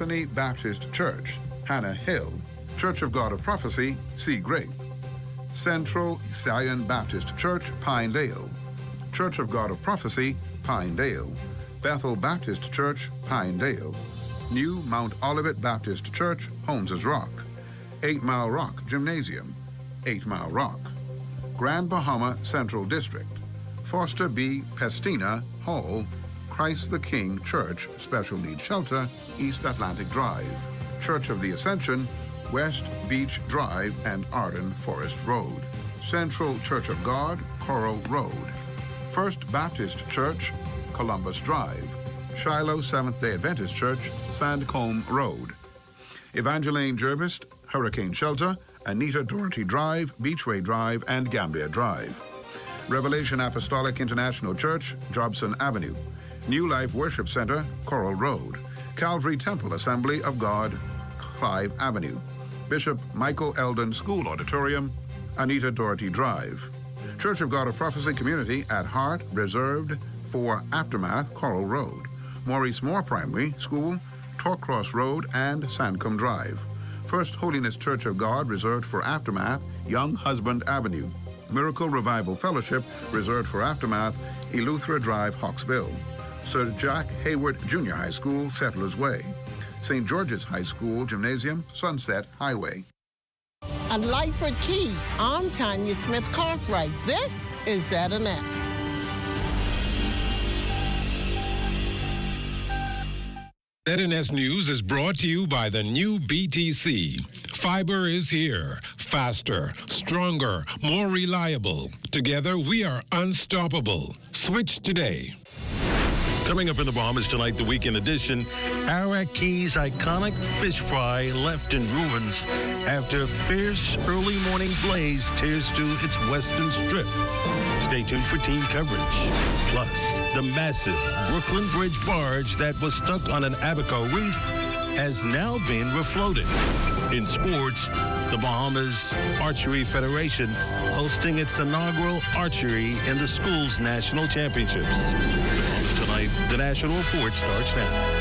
Bethany Baptist Church, Hannah Hill, Church of God of Prophecy, Sea Grape, Central Zion Baptist Church, Pinedale, Church of God of Prophecy, Pinedale, Bethel Baptist Church, Pinedale, New Mount Olivet Baptist Church, Holmes's Rock, 8 Mile Rock Gymnasium, 8 Mile Rock, Grand Bahama Central District, Foster B. Pestina Hall, Christ the King Church, Special Needs Shelter, East Atlantic Drive, Church of the Ascension, West Beach Drive and Arden Forest Road, Central Church of God, Coral Road, First Baptist Church, Columbus Drive, Shiloh Seventh-day Adventist Church, Sandcombe Road, Evangeline Jervis, Hurricane Shelter, Anita Doherty Drive, Beachway Drive, and Gambia Drive, Revelation Apostolic International Church, Jobson Avenue, New Life Worship Center, Coral Road, Calvary Temple Assembly of God, Clive Avenue, Bishop Michael Eldon School Auditorium, Anita Doherty Drive, Church of God of Prophecy Community at Heart, reserved for Aftermath, Coral Road, Maurice Moore Primary School, Torcross Road, and Sandcombe Drive, First Holiness Church of God, reserved for Aftermath, Young Husband Avenue, Miracle Revival Fellowship, reserved for Aftermath, Eleuthera Drive, Hawksbill, Sir Jack Hayward Junior High School, Settlers Way, St. George's High School Gymnasium, Sunset Highway. And Life with Key, I'm Tanya Smith Cartwright. This is ZNS. ZNS News is brought to you by the new BTC. Fiber is here. Faster, stronger, more reliable. Together, we are unstoppable. Switch today. Coming up in the Bahamas tonight, the weekend edition, Arak Key's iconic fish fry left in ruins after a fierce early morning blaze tears through its western strip. Stay tuned for team coverage. Plus, the massive Brooklyn Bridge barge that was stuck on an Abaco reef has now been refloated. In sports, the Bahamas Archery Federation hosting its inaugural archery in the school's national championships. Tonight, the National Report starts now.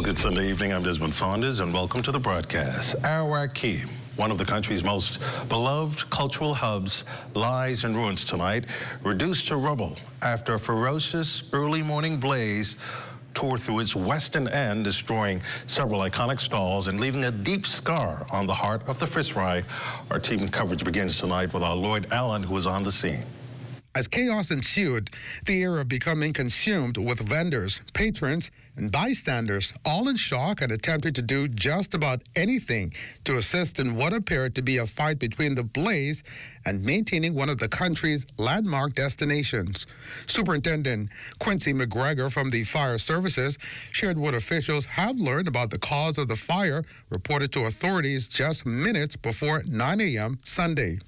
Good Sunday evening. I'm Desmond Saunders, and welcome to the broadcast. Arak Key, one of the country's most beloved cultural hubs, lies in ruins tonight, reduced to rubble after a ferocious early morning blaze tore through its western end, destroying several iconic stalls and leaving a deep scar on the heart of the fish fry. Our team coverage begins tonight with our Lloyd Allen, who is on the scene. As chaos ensued, the area becoming consumed with vendors, patrons, and bystanders, all in shock and attempting to do just about anything to assist in what appeared to be a fight between the blaze and maintaining one of the country's landmark destinations. Superintendent Quincy McGregor from the Fire Services shared what officials have learned about the cause of the fire, reported to authorities just minutes before 9 a.m. Sunday.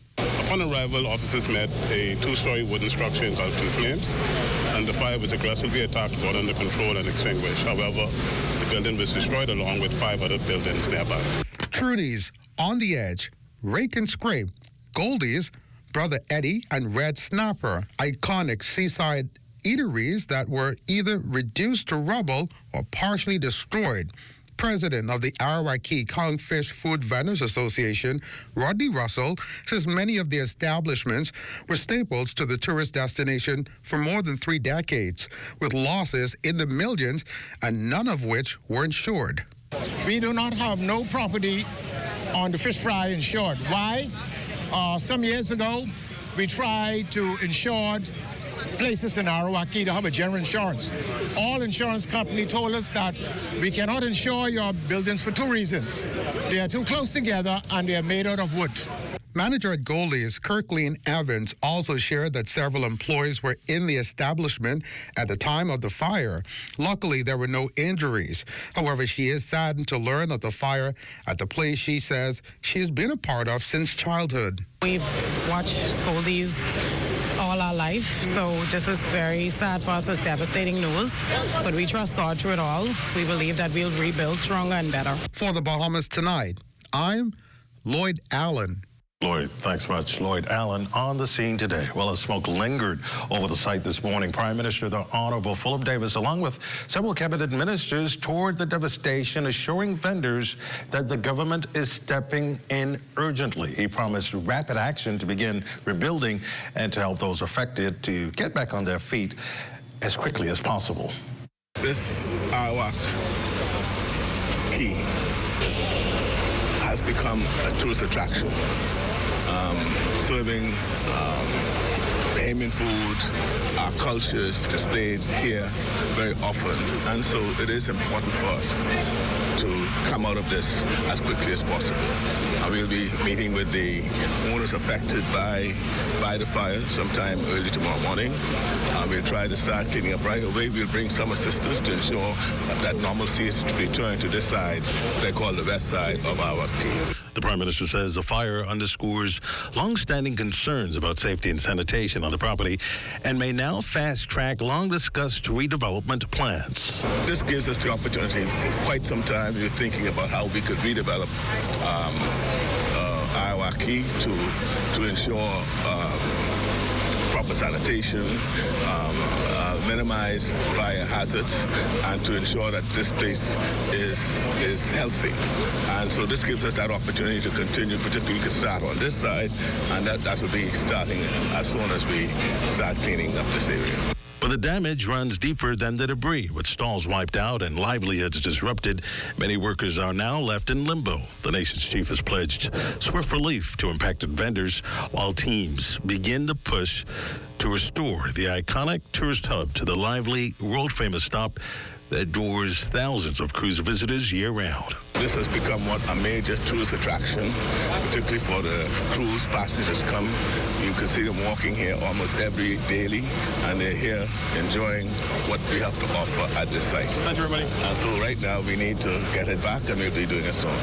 Upon arrival, officers met a two-story wooden structure engulfed in flames, and the fire was aggressively attacked, brought under control, and extinguished. However, the building was destroyed along with 5 other buildings nearby. Trudy's, On the Edge, Rake and Scrape, Goldie's, Brother Eddie, and Red Snapper, iconic seaside eateries that were either reduced to rubble or partially destroyed. President of the Arak Key Kingfish Food Vendors Association, Rodney Russell, says many of the establishments were staples to the tourist destination for more than 3 decades, with losses in the millions and none of which were insured. We do not have no property on the fish fry insured. Why? Some years ago, we tried to insure places in Arak Key to have a general insurance. All insurance companies told us that we cannot insure your buildings for 2 reasons. They are too close together and they are made out of wood. Manager at Goldie's, Kirkleen Evans, also shared that several employees were in the establishment at the time of the fire. Luckily, there were no injuries. However, she is saddened to learn of the fire at the place she says she has been a part of since childhood. We've watched Goldie's all our life, so this is very sad for us. It's devastating news, but we trust God through it all. We believe that we'll rebuild stronger and better. For the Bahamas Tonight, I'm Lloyd Allen. Lloyd, thanks much. Lloyd Allen on the scene today. Well, as smoke lingered over the site this morning, Prime Minister the Honorable Philip Davis, along with several cabinet ministers, toured the devastation, assuring vendors that the government is stepping in urgently. He promised rapid action to begin rebuilding and to help those affected to get back on their feet as quickly as possible. This Arawak Key has become a tourist attraction. Serving Bahamian food, our culture is displayed here very often, and so it is important for us to come out of this as quickly as possible. We'll be meeting with the owners affected by the fire sometime early tomorrow morning. We'll try to start cleaning up right away. We'll bring some assistance to ensure that normalcy is returned to this side, they call the west side of our key. The Prime Minister says the fire underscores long-standing concerns about safety and sanitation on the property and may now fast-track long-discussed redevelopment plans. This gives us the opportunity for quite some time. We're thinking about how we could redevelop our key to ensure proper sanitation, minimize fire hazards, and to ensure that this place is healthy. And so this gives us that opportunity to continue, particularly we can start on this side, and that will be starting as soon as we start cleaning up this area. But the damage runs deeper than the debris. With stalls wiped out and livelihoods disrupted, many workers are now left in limbo. The nation's chief has pledged swift relief to impacted vendors while teams begin the push to restore the iconic tourist hub to the lively, world-famous stop that draws thousands of cruise visitors year-round. This has become a major tourist attraction, particularly for the cruise passengers come. You can see them walking here almost every daily, and they're here enjoying what we have to offer at this site. Thanks, everybody. And so right now we need to get it back, and we'll be doing it soon.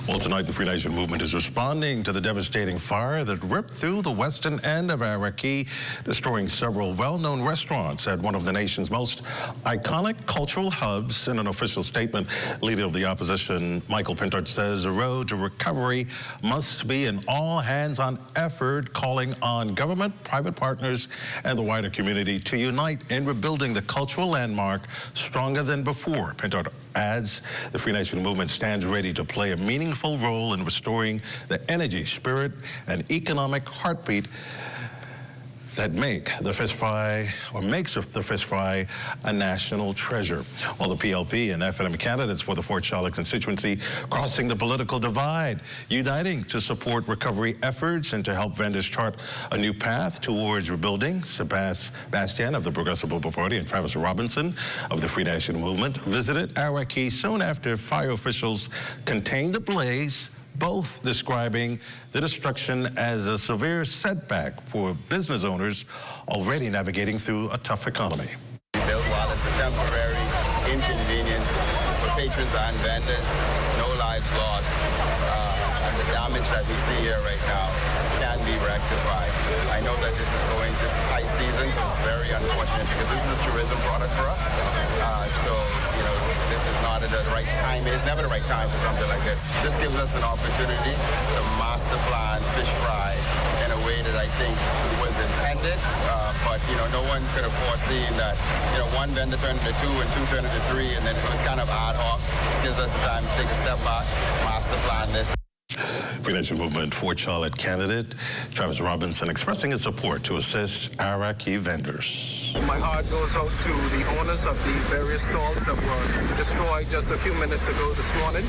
Well, tonight the Free Nation Movement is responding to the devastating fire that ripped through the western end of our key, destroying several well-known restaurants at one of the nation's most iconic cultural hubs. In an official statement, Leader of the Opposition, Michael Pintard, says the road to recovery must be an all-hands-on effort, calling on government, private partners, and the wider community to unite in rebuilding the cultural landmark stronger than before. Pintard adds the Free Nation Movement stands ready to play a meaningful role in restoring the energy, spirit, and economic heartbeat that makes the fish fry a national treasure. While the PLP and FNM candidates for the Fort Charlotte constituency crossing the political divide, uniting to support recovery efforts and to help vendors chart a new path towards rebuilding. Sebastian of the Progressive Liberal Party and Travis Robinson of the Free Nation Movement visited Arawak soon after fire officials contained the blaze, both describing the destruction as a severe setback for business owners already navigating through a tough economy. Built while it's a temporary inconvenience for patrons and vendors, no lives lost, and the damage that we see here right now can be rectified. I know that this is high season, so it's very unfortunate because this is a tourism product for us. So, you know, this is not at the right time. It's never the right time for something like this. This gives us an opportunity to master plan fish fry in a way that I think was intended. But, you know, no one could have foreseen that, you know, one vendor turned into two and two turned into three, and then it was kind of ad hoc. This gives us the time to take a step back, master plan this. Free Nation Movement Fort Charlotte candidate Travis Robinson expressing his support to assist Iraqi vendors. My heart goes out to the owners of these various stalls that were destroyed just a few minutes ago this morning.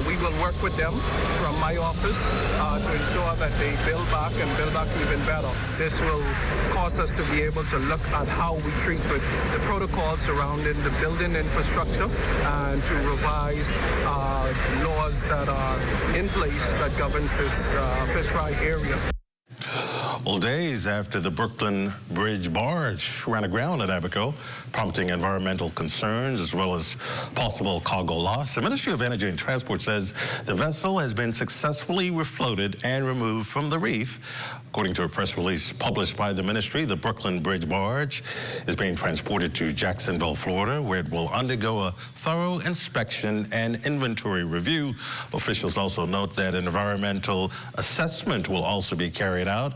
We will work with them from my office to ensure that they build back and build back even better. This will cause us to be able to look at how we treat with the protocols surrounding the building infrastructure and to revise laws that are in place that governs this fish fry area. Well, days after the Brooklyn Bridge barge ran aground at Abaco, prompting environmental concerns as well as possible cargo loss, the Ministry of Energy and Transport says the vessel has been successfully refloated and removed from the reef. According to a press release published by the ministry, the Brooklyn Bridge barge is being transported to Jacksonville, Florida, where it will undergo a thorough inspection and inventory review. Officials also note that an environmental assessment will also be carried out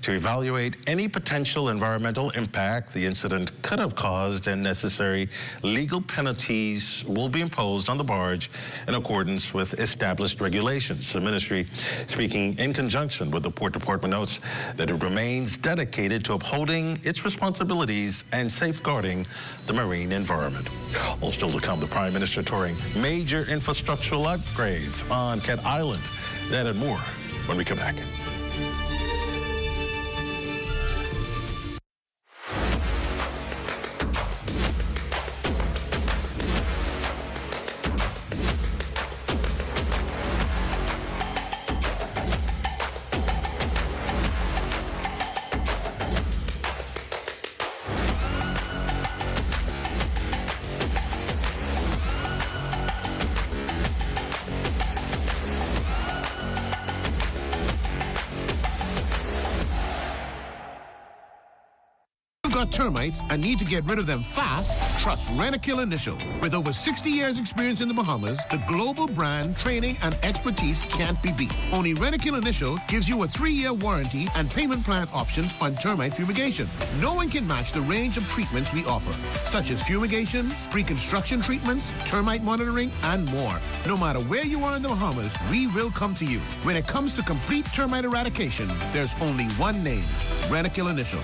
to evaluate any potential environmental impact the incident could have caused, and necessary legal penalties will be imposed on the barge in accordance with established regulations. The ministry, speaking in conjunction with the Port Department, notes that it remains dedicated to upholding its responsibilities and safeguarding the marine environment. Well, still to come, the Prime Minister touring major infrastructural upgrades on Cat Island. That and more when we come back. Termites and need to get rid of them fast, trust Rent-A-Kill Initial. With over 60 years experience in the Bahamas, the global brand, training, and expertise can't be beat. Only Rent-A-Kill Initial gives you a 3-year warranty and payment plan options on termite fumigation. No one can match the range of treatments we offer, such as fumigation, pre-construction treatments, termite monitoring, and more. No matter where you are in the Bahamas, we will come to you. When it comes to complete termite eradication, there's only one name, Rent-A-Kill Initial.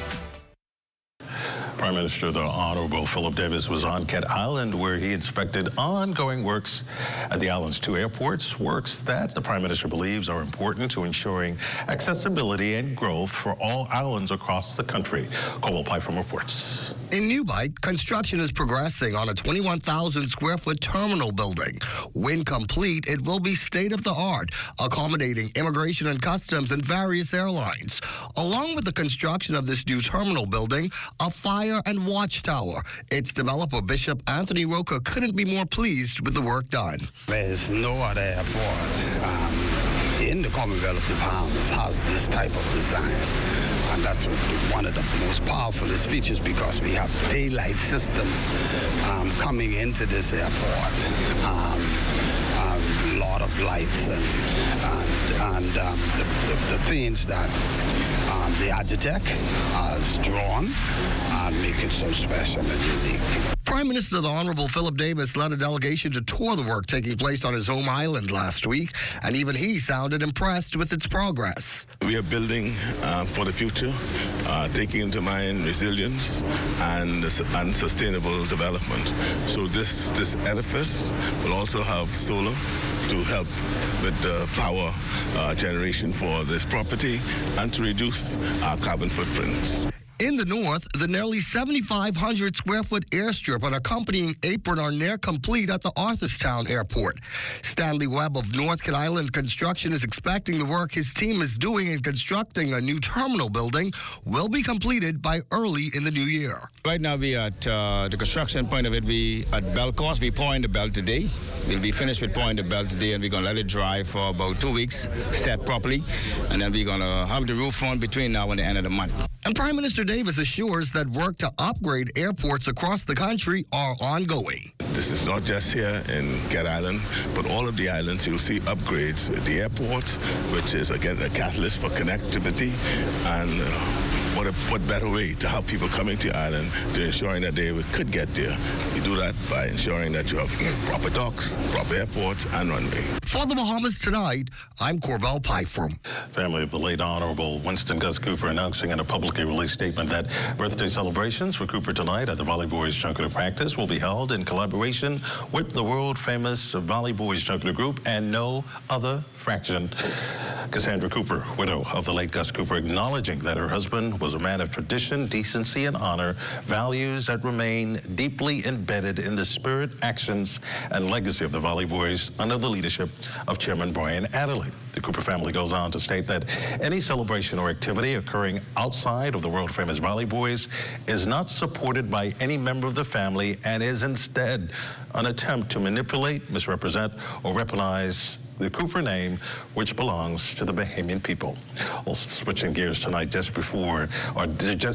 Prime Minister, the Honorable Philip Davis, was on Cat Island, where he inspected ongoing works at the island's 2 airports, works that the Prime Minister believes are important to ensuring accessibility and growth for all islands across the country. Cobalt Python reports. In New Bight, construction is progressing on a 21,000-square-foot terminal building. When complete, it will be state-of-the-art, accommodating immigration and customs and various airlines. Along with the construction of this new terminal building, a fire and watchtower. Its developer, Bishop Anthony Roca, couldn't be more pleased with the work done. There's no other airport in the Commonwealth of the Bahamas has this type of design. And that's one of the most powerful features, because we have daylight system coming into this airport. A lot of lights and the things that the Agitech has drawn make it so special and unique. Prime Minister, the Honorable Philip Davis, led a delegation to tour the work taking place on his home island last week, and even he sounded impressed with its progress. We are building for the future, taking into mind resilience and sustainable development. So this edifice will also have solar to help with the power generation for this property and to reduce our carbon footprints. In the north, the nearly 7,500-square-foot airstrip and accompanying apron are near complete at the Arthurstown Airport. Stanley Webb of North Cat Island Construction is expecting the work his team is doing in constructing a new terminal building will be completed by early in the new year. Right now, we at the construction point of it, we at bell course, we pouring the bell today. We'll be finished with pouring the bell today, and we're going to let it dry for about 2 weeks, set properly, and then we're going to have the roof on between now and the end of the month. And Prime Minister Davis assures that work to upgrade airports across the country are ongoing. This is not just here in Cat Island, but all of the islands. You'll see upgrades at the airports, which is, again, a catalyst for connectivity. And what better way to have people coming to the island to ensuring that they could get there. You do that by ensuring that you have proper docks, proper airports, and runway. For the Bahamas Tonight, I'm Corbell Pyfrom. Family of the late Honorable Winston Gus Cooper announcing in a publicly released statement that birthday celebrations for Cooper tonight at the Valley Boys Junket Practice will be held in collaboration with the world-famous Valley Boys Junket Group and no other fraction. Cassandra Cooper, widow of the late Gus Cooper, acknowledging that her husband was a man of tradition, decency, and honor, values that remain deeply embedded in the spirit, actions, and legacy of the Valley Boys under the leadership of Chairman Brian Adderley. The Cooper family goes on to state that any celebration or activity occurring outside of the world-famous Valley Boys is not supported by any member of the family and is instead an attempt to manipulate, misrepresent, or weaponize the Cooper name, which belongs to the Bahamian people. Well, switching gears tonight, just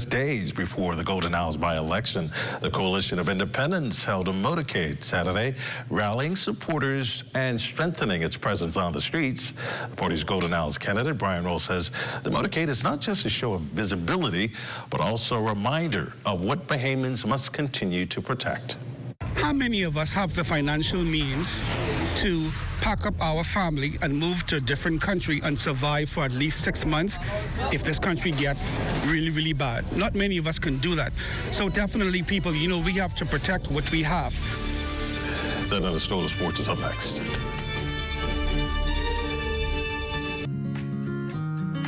days before the Golden Owls by-election, the Coalition of Independents held a motorcade Saturday, rallying supporters and strengthening its presence on the streets. The party's Golden Owls candidate, Brian Roll, says the motorcade is not just a show of visibility, but also a reminder of what Bahamians must continue to protect. How many of us have the financial means to pack up our family and move to a different country and survive for at least 6 months if this country gets really, really bad? Not many of us can do that. So definitely, people, we have to protect what we have. Then the Stoller Sports is up next.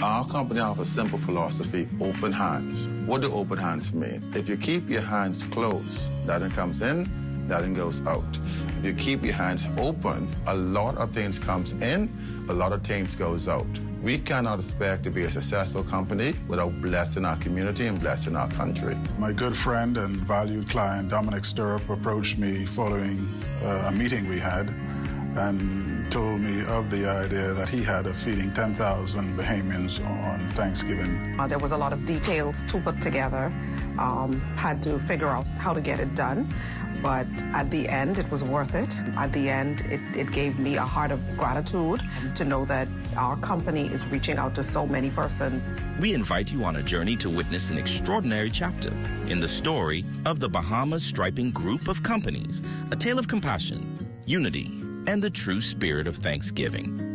Our company offers a simple philosophy, open hands. What do open hands mean? If you keep your hands closed, nothing comes in, nothing goes out. If you keep your hands open, a lot of things comes in, a lot of things goes out. We cannot expect to be a successful company without blessing our community and blessing our country. My good friend and valued client, Dominic Stirrup, approached me following a meeting we had and told me of the idea that he had of feeding 10,000 Bahamians on Thanksgiving. There was a lot of details to put together, had to figure out how to get it done. But at the end, it was worth it. At the end, it gave me a heart of gratitude to know that our company is reaching out to so many persons. We invite you on a journey to witness an extraordinary chapter in the story of the Bahamas Striping Group of Companies, a tale of compassion, unity, and the true spirit of Thanksgiving.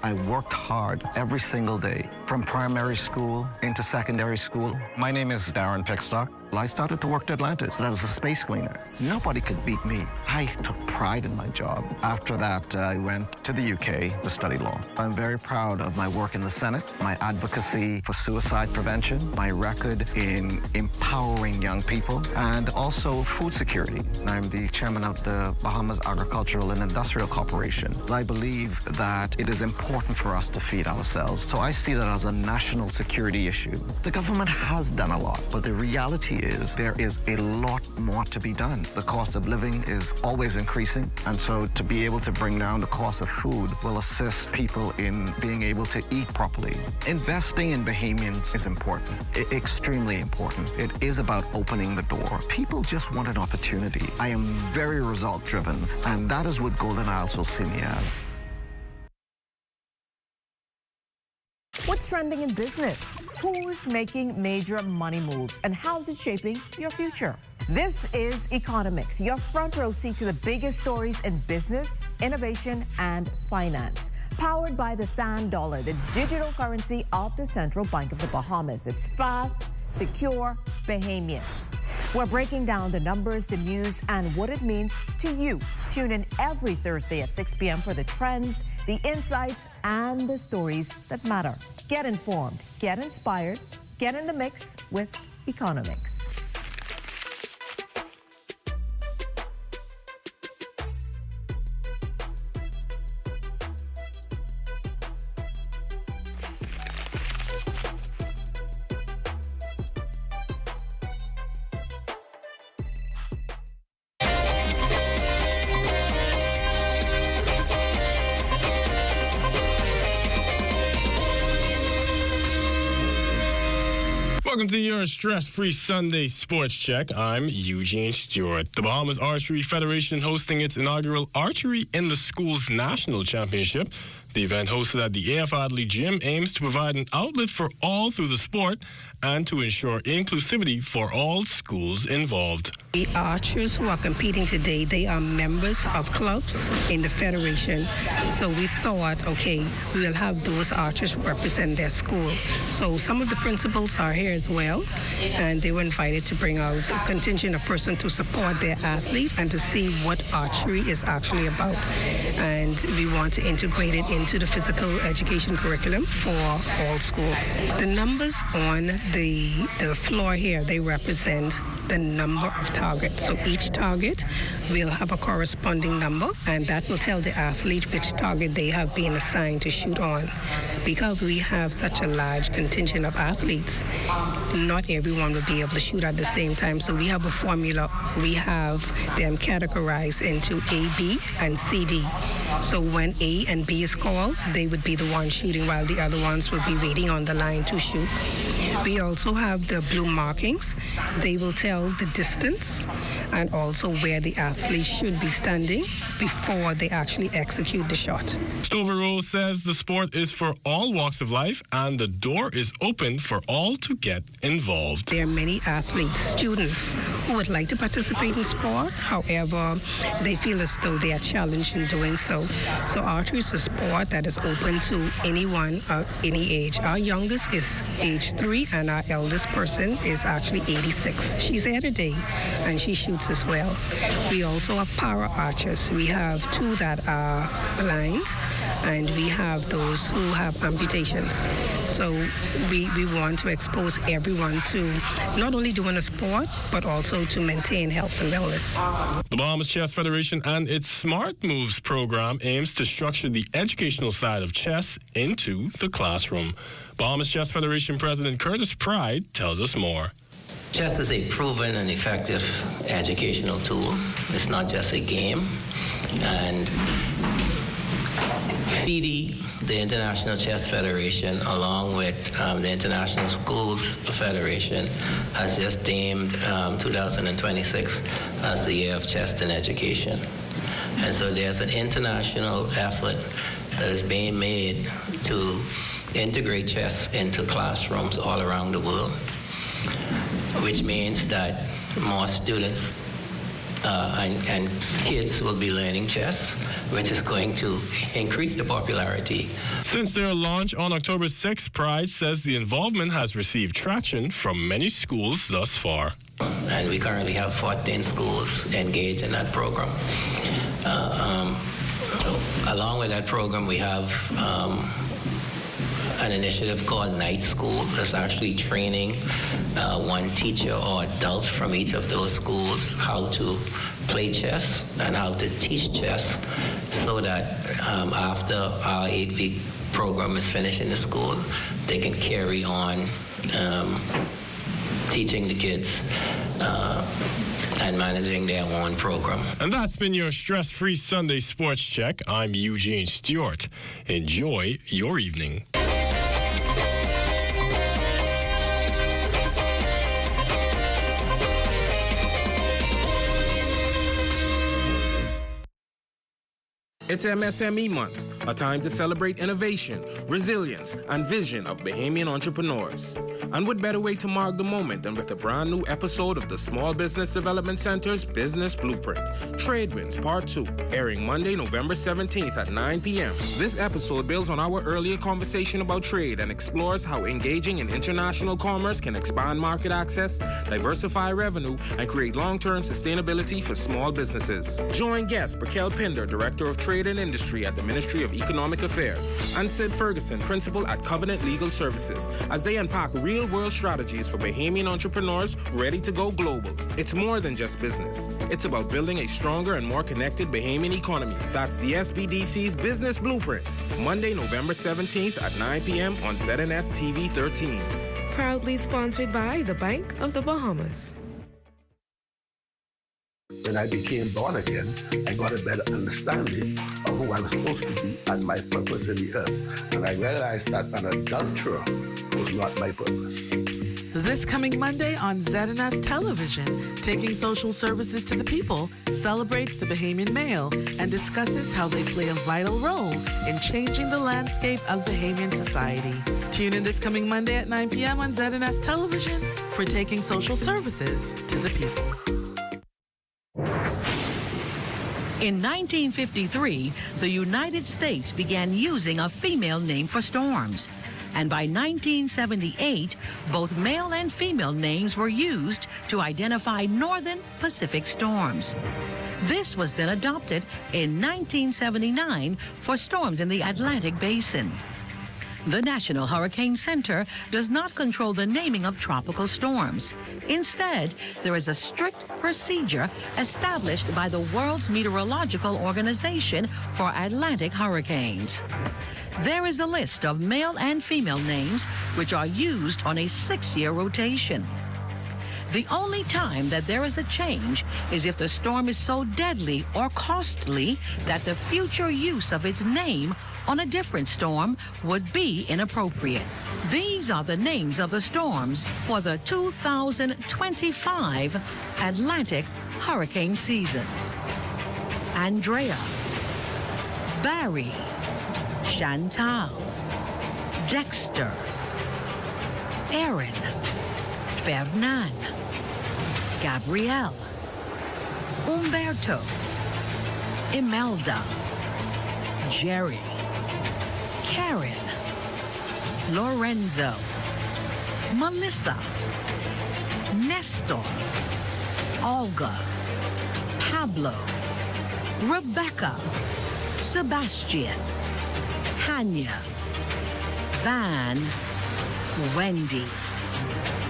I worked hard every single day, from primary school into secondary school. My name is Darren Pickstock. I started to work at Atlantis as a space cleaner. Nobody could beat me. I took pride in my job. After that, I went to the UK to study law. I'm very proud of my work in the Senate, my advocacy for suicide prevention, my record in empowering young people, and also food security. I'm the chairman of the Bahamas Agricultural and Industrial Corporation. I believe that it is important for us to feed ourselves. So I see that as a national security issue. The government has done a lot, but the reality is there is a lot more to be done. The cost of living is always increasing, and so to be able to bring down the cost of food will assist people in being able to eat properly. Investing in Bahamians is important, extremely important. It is about opening the door. People just want an opportunity. I am very result-driven, and that is what Golden Isles will see me as. What's trending in business? Who's making major money moves? And how's it shaping your future? This is Economics, your front row seat to the biggest stories in business, innovation, and finance. Powered by the Sand Dollar, the digital currency of the Central Bank of the Bahamas. It's fast, secure, Bahamian. We're breaking down the numbers, the news, and what it means to you. Tune in every Thursday at 6 p.m. for the trends, the insights, and the stories that matter. Get informed, get inspired, get in the mix with Economics. Welcome to your stress-free Sunday Sports Check. I'm Eugene Stewart. The Bahamas Archery Federation hosting its inaugural Archery in the Schools National Championship. The event hosted at the AF Adley Gym aims to provide an outlet for all through the sport and to ensure inclusivity for all schools involved. The archers who are competing today, they are members of clubs in the federation. So we thought, okay, we will have those archers represent their school. So some of the principals are here as well, and they were invited to bring out a contingent of persons to support their athlete and to see what archery is actually about. And we want to integrate it into the physical education curriculum for all schools. The numbers on the floor here, they represent the number of targets. So each target will have a corresponding number, and that will tell the athlete which target they have been assigned to shoot on. Because we have such a large contingent of athletes, not everyone will be able to shoot at the same time. So we have a formula. We have them categorized into A, B, and C, D. So when A and B is called, they would be the ones shooting while the other ones will be waiting on the line to shoot. We also have the blue markings. They will tell the distance and also where the athlete should be standing before they actually execute the shot. Stover Rose says the sport is for all walks of life and the door is open for all to get involved. There are many athletes, students, who would like to participate in sport. However, they feel as though they are challenged in doing so. So archery is a sport that is open to anyone of any age. Our youngest is age 3 and our eldest person is actually 86. She's here today and she shoots as well. We also have para archers. We have 2 that are blind and we have those who have amputations. So we want to expose everyone to not only doing a sport, but also to maintain health and wellness. The Bahamas Chess Federation and its Smart Moves program aims to structure the educational side of chess into the classroom. Bahamas Chess Federation President Curtis Pride tells us more. Chess is a proven and effective educational tool. It's not just a game. And FIDE, the International Chess Federation, along with the International Schools Federation, has just deemed 2026 as the year of chess in education. And so there's an international effort that is being made to integrate chess into classrooms all around the world, which means that more students and kids will be learning chess, which is going to increase the popularity. Since their launch on October 6th, Pride says the involvement has received traction from many schools thus far. And we currently have 14 schools engaged in that program. Along with that program, we have an initiative called Night School that's actually training one teacher or adult from each of those schools how to play chess and how to teach chess so that after our 8-week program is finished in the school, they can carry on teaching the kids and managing their own program. And that's been your stress-free Sunday Sports Check. I'm Eugene Stewart. Enjoy your evening. It's MSME Month, a time to celebrate innovation, resilience, and vision of Bahamian entrepreneurs. And what better way to mark the moment than with a brand new episode of the Small Business Development Center's Business Blueprint, Trade Winds Part 2, airing Monday, November 17th at 9 p.m. This episode builds on our earlier conversation about trade and explores how engaging in international commerce can expand market access, diversify revenue, and create long-term sustainability for small businesses. Join guest Raquel Pinder, Director of Trade and Industry at the Ministry of Economic Affairs, and Sid Ferguson, Principal at Covenant Legal Services, as they unpack real-world strategies for Bahamian entrepreneurs ready to go global. It's more than just business. It's about building a stronger and more connected Bahamian economy. That's the SBDC's Business Blueprint, Monday, November 17th at 9 p.m. on ZNS TV 13. Proudly sponsored by the Bank of the Bahamas. When I became born again, I got a better understanding of who I was supposed to be and my purpose in the earth. And I realized that an adulterer was not my purpose. This coming Monday on ZNS Television, Taking Social Services to the People celebrates the Bahamian male and discusses how they play a vital role in changing the landscape of Bahamian society. Tune in this coming Monday at 9 p.m. on ZNS Television for Taking Social Services to the People. In 1953, the United States began using a female name for storms. And by 1978, both male and female names were used to identify northern Pacific storms. This was then adopted in 1979 for storms in the Atlantic Basin. The National Hurricane Center does not control the naming of tropical storms. Instead, there is a strict procedure established by the World's Meteorological Organization for Atlantic hurricanes. There is a list of male and female names which are used on a 6-year rotation. The only time that there is a change is if the storm is so deadly or costly that the future use of its name on a different storm would be inappropriate. These are the names of the storms for the 2025 Atlantic hurricane season. Andrea, Barry, Chantal, Dexter, Aaron, Fernand, Gabrielle, Umberto, Imelda, Jerry, Karen, Lorenzo, Melissa, Nestor, Olga, Pablo, Rebecca, Sebastian, Tanya, Van, Wendy.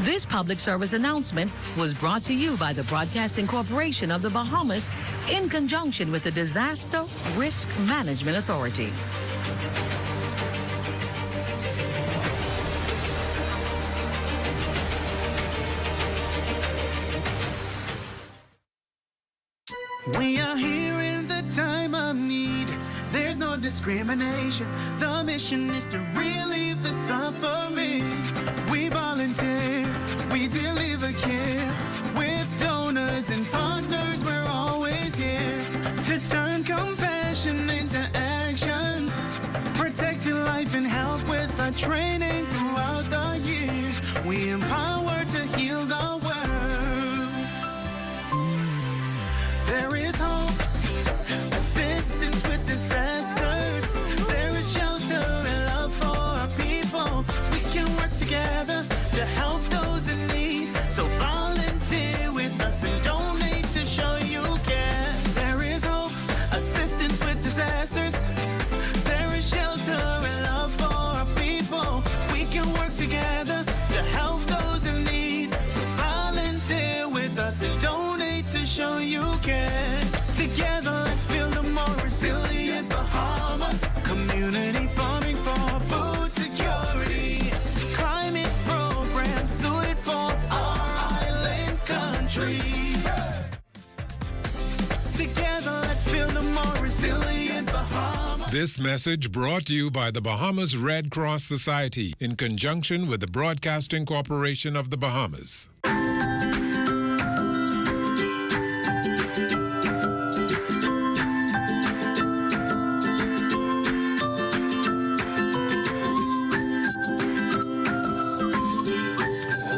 This public service announcement was brought to you by the Broadcasting Corporation of the Bahamas in conjunction with the Disaster Risk Management Authority. We are here in the time of need. There's no discrimination. The mission is to relieve the suffering. We volunteer, we deliver care. With donors and partners, we're always here to turn compassion into action. Protecting life and health with our training throughout the years. We empower to heal the world. There is hope, assistance with disasters. There is shelter and love for our people. We can work together to help those in need. So volunteer with us and donate to show you care. There is hope, assistance with disasters. There is shelter and love for our people. We can work together to help those in need. So volunteer with us and donate to show you care. Together, let's build a more resilient Bahamas. Community farming for food security. Climate programs suited for our island country. Together, let's build a more resilient Bahamas. This message brought to you by the Bahamas Red Cross Society in conjunction with the Broadcasting Corporation of the Bahamas.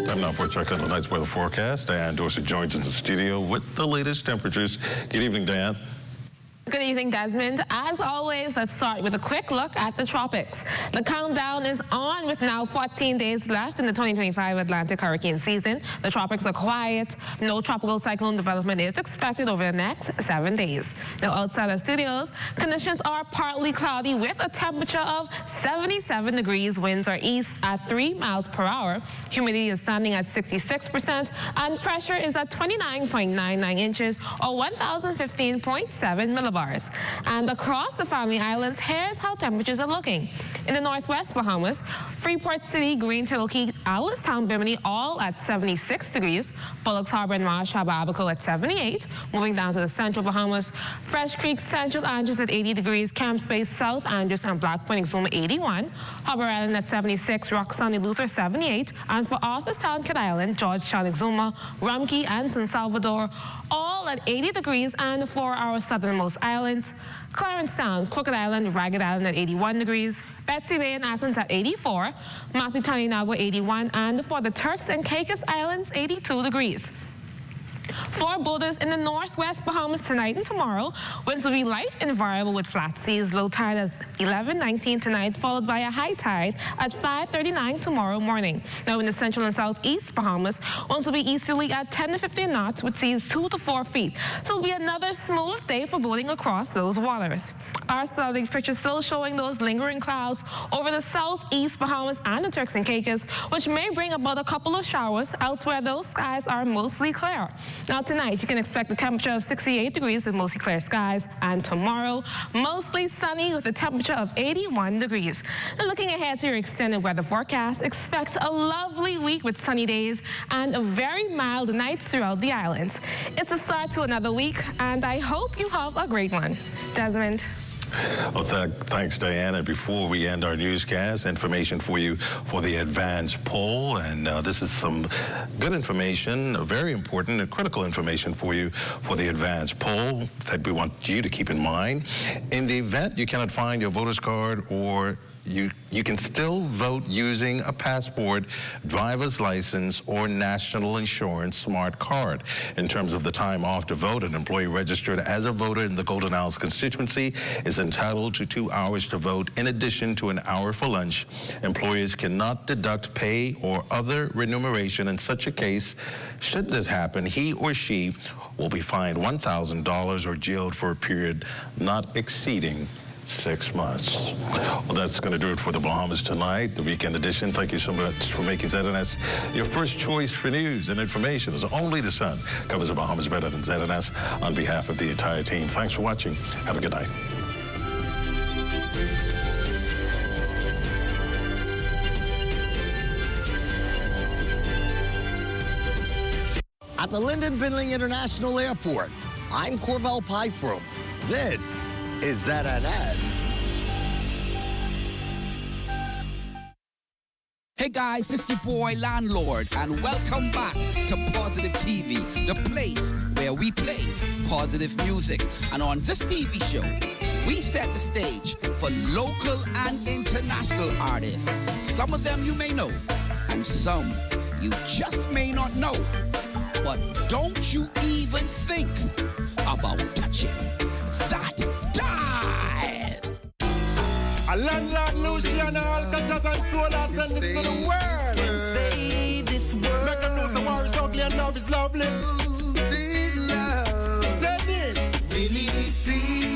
Time now for a check on tonight's weather forecast. Diane Dorsey joins us in the studio with the latest temperatures. Good evening, Diane. Good evening, Desmond. As always, let's start with a quick look at the tropics. The countdown is on with now 14 days left in the 2025 Atlantic hurricane season. The tropics are quiet. No tropical cyclone development is expected over the next 7 days. Now, outside the studios, conditions are partly cloudy with a temperature of 77 degrees. Winds are east at 3 miles per hour. Humidity is standing at 66%, and pressure is at 29.99 inches or 1,015.7 millibars. And across the Family Islands, here's how temperatures are looking. In the northwest Bahamas, Freeport City, Green Turtle Key, Allenstown, Bimini, all at 76 degrees. Bullocks Harbor and Marsh Harbor, Abaco at 78. Moving down to the central Bahamas, Fresh Creek, Central Andrews at 80 degrees. Camp Space, South Andrews and Black Point, Exuma 81. Harbor Island at 76. Rock Sunny, Luther 78. And for Arthurstown, Kid Island, Georgetown, Exuma, Rumkey and San Salvador, all at 80 degrees. And for our southernmost islands, Clarencetown, Crooked Island, Ragged Island at 81 degrees. Betsy Bay and Athens at 84, Matthew Taninago 81, and for the Turks and Caicos Islands, 82 degrees. For boulders in the northwest Bahamas tonight and tomorrow, winds will be light and variable with flat seas. Low tide at 11:19 tonight, followed by a high tide at 5:39 tomorrow morning. Now in the central and southeast Bahamas, winds will be easterly at 10 to 15 knots with seas 2 to 4 feet. So it'll be another smooth day for boating across those waters. Our satellite picture still showing those lingering clouds over the southeast Bahamas and the Turks and Caicos, which may bring about a couple of showers. Elsewhere, those skies are mostly clear. Now tonight, you can expect a temperature of 68 degrees with mostly clear skies, and tomorrow, mostly sunny with a temperature of 81 degrees. Now looking ahead to your extended weather forecast, expect a lovely week with sunny days and very mild nights throughout the islands. It's a start to another week, and I hope you have a great one. Desmond. Well, thanks, Diana. Before we end our newscast, information for you for the advanced poll. And this is some good information, very important and critical information for you for the advanced poll that we want you to keep in mind. In the event you cannot find your voter's card, or you can still vote using a passport, driver's license, or national insurance smart card. In terms of the time off to vote, an employee registered as a voter in the Golden Isles constituency is entitled to 2 hours to vote in addition to an hour for lunch. Employees cannot deduct pay or other remuneration. In such a case, should this happen, he or she will be fined $1,000 or jailed for a period not exceeding 6 months. Well, that's going to do it for the Bahamas tonight, the weekend edition. Thank you so much for making ZNS your first choice for news and information, as only the sun covers the Bahamas better than ZNS. On behalf of the entire team, thanks for watching. Have a good night. At the Lyndon Bindling International Airport, I'm Corvell Pyfrom. This is ZNS. Hey guys, this is your boy Landlord, and welcome back to Positive TV, the place where we play positive music. And on this TV show, we set the stage for local and international artists. Some of them you may know, and some you just may not know. But don't you even think about touching that dial. A landlord, Luciano, Alcatraz, and Sola send this to the world. Save this world. Make them know some war is ugly and love is lovely. Big love. Send it. We need peace.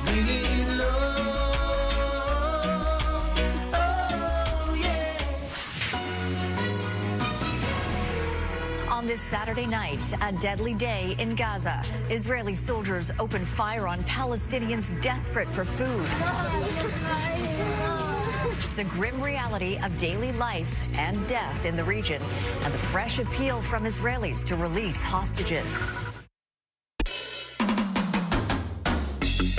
We need love. Oh, yeah. On this Saturday night, a deadly day in Gaza. Israeli soldiers open fire on Palestinians desperate for food. The grim reality of daily life and death in the region, and the fresh appeal from Israelis to release hostages.